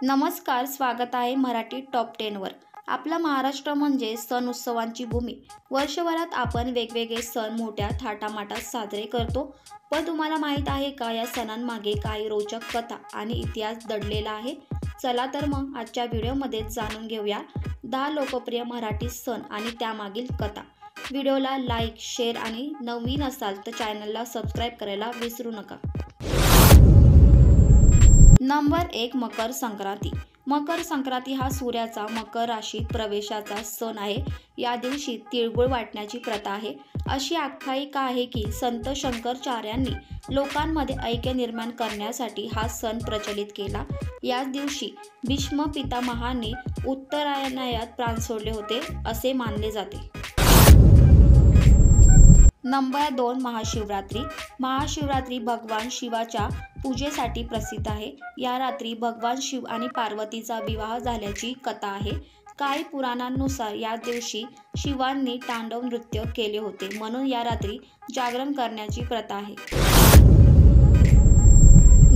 नमस्कार, स्वागत आहे मराठी टॉप 10 वर। आपला महाराष्ट्र म्हणजे सण उत्सवांची भूमी। वर्षभरात आपण वेगवेगळे सण मोठ्या थाटामाटात साजरे करतो। पण तुम्हाला माहीत आहे का, या सणांमागे काही रोचक कथा आणि इतिहास दडलेला आहे? चला तर मग आजच्या व्हिडिओमध्ये जाणून घेऊया 10 लोकप्रिय मराठी सण आणि त्यामागील कथा। व्हिडिओला लाईक, शेअर आणि नवीन असाल तर चॅनलला सबस्क्राईब करायला विसरू नका। नंबर 1, मकर संक्रांती। मकर संक्रांती हा सूर्याचा मकर राशीत प्रवेशाचा सण आहे। या दिवशी तिळगुळ वाटण्याची प्रथा आहे। अशी आख्यायिका आहे की संत शंकराचार्यांनी लोकांमध्ये ऐक्य निर्माण करण्यासाठी हा सण प्रचलित केला। याच दिवशी भीष्म पितामहांनी उत्तरायणात प्राण सोडले होते असे मानले जाते। नंबर 2, महाशिवरात्री। महाशिवरात्री भगवान शिवाच्या पूजेसाठी प्रसिद्ध आहे। या रात्री भगवान शिव आणि पार्वतीचा विवाह झाल्याची कथा आहे। काही पुराणांनुसार या दिवशी शिवांनी तांडव नृत्य केले होते, म्हणून या रात्री जागरण करण्याची प्रथा आहे।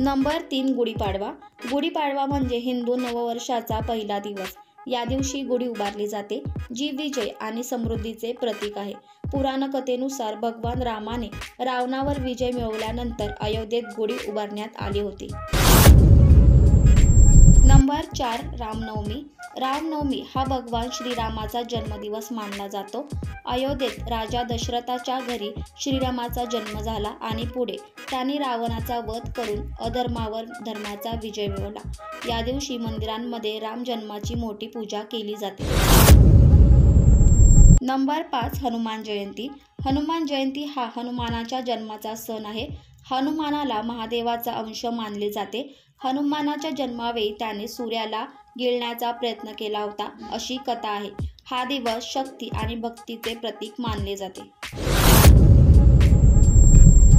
नंबर 3, गुढीपाडवा। गुढीपाडवा म्हणजे हिंदू नववर्षाचा पहिला दिवस। या दिवशी गुढी उभारली जाते, जी विजय आणि समृद्धीचे प्रतीक आहे। पुराणकथेनुसार भगवान रामाने रावणावर विजय मिळवल्यानंतर अयोध्येत गुढी उभारण्यात आली होती। नंबर 4, रामनवमी। रामनवमी हा भगवान श्रीरामाचा जन्मदिवस मानला जातो। अयोध्येत राजा दशरथाच्या घरी श्रीरामाचा जन्म झाला आणि पुढे त्यांनी रावणाचा वध करून अधर्मावर धर्माचा विजय मिळवला। या दिवशी मंदिरांमध्ये राम जन्माची मोठी पूजा केली जाते। नंबर 5, हनुमान जयंती। हनुमान जयंती हा हनुमानाच्या जन्माचा सण आहे। हनुमानाला महादेवाचा अंश मानले जाते। हनुमानाच्या जन्मावेळी त्याने सूर्याला गिळण्याचा प्रयत्न केला होता अशी कथा आहे। हा दिवस शक्ती आणि भक्तीचे प्रतीक मानले जाते।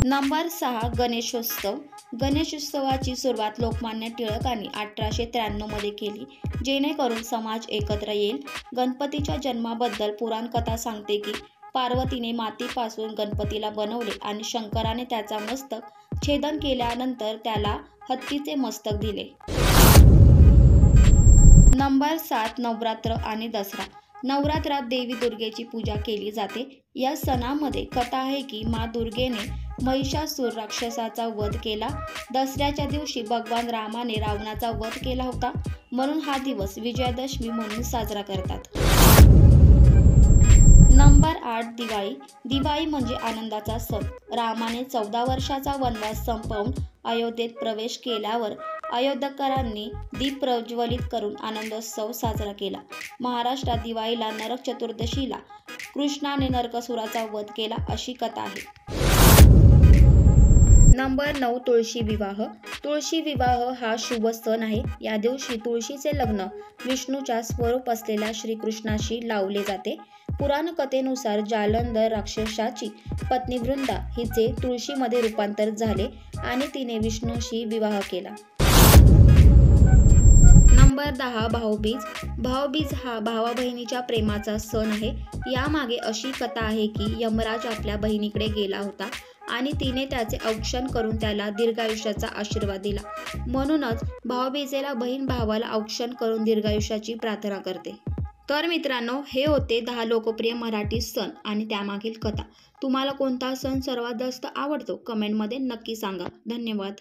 नंबर 6, गणेशोत्सव। गणेशोत्सवाची सुरुवात लोकमान्य टिळकांनी 1893 मध्ये केली, जेणेकरून समाज एकत्र येईल। गणपतीच्या जन्माबद्दल पुराणकथा सांगते की पार्वतीने मातीपासून गणपतीला बनवले आणि शंकराने त्याचा मस्तक छेदन केल्यानंतर त्याला हत्तीचे मस्तक दिले। नंबर 7, नवरात्र आणि दसरा। नवरात्रात देवी दुर्गेची पूजा केली जाते। या सणामध्ये कथा आहे की माँ दुर्गेने महिषासूर राक्षसाचा वध केला। दसऱ्याच्या दिवशी भगवान रामाने रावणाचा वध केला होता, म्हणून हा दिवस विजयादशमी म्हणून साजरा करतात। नंबर 8, दिवाळी। दिवाळी म्हणजे आनंदाचा सण। रामाने 14 वर्षाचा वनवास संपवून अयोध्येत प्रवेश केल्यावर अयोध्यकरांनी दीप प्रज्वलित करून आनंदोत्सव साजरा केला। महाराष्ट्रात दिवाळीला नरक चतुर्दशीला कृष्णाने नरकासुराचा वध केला अशी कथा आहे। नंबर 9, तुळशी विवाह। तुळशी विवाह हा शुभ सण आहे। या दिवशी तुळशीचे लग्न विष्णूच्या स्वरूप असलेल्या श्रीकृष्णाशी लावले जाते। पुराणकथेनुसार जालंधर राक्षसाची पत्नी वृंदा हिचे तुळशीमध्ये रूपांतर झाले आणि तिने विष्णूशी विवाह केला। नंबर 10, भाऊबीज। भाऊबीज हा भावा बहिणीच्या प्रेमाचा सण आहे। यामागे अशी कथा आहे की यमराज आपल्या बहिणीकडे गेला होता आणि तिने त्याचे औक्षण करून त्याला दीर्घायुष्याचा आशीर्वाद दिला, म्हणूनच भाऊबीजेला बहीण भावाला औक्षण करून दीर्घायुष्याची प्रार्थना करते। तर मित्रांनो, हे होते 10 लोकप्रिय मराठी सण आणि त्यामागील कथा। तुम्हाला कोणता सण सर्वात जास्त आवडतो कमेंटमध्ये नक्की सांगा। धन्यवाद।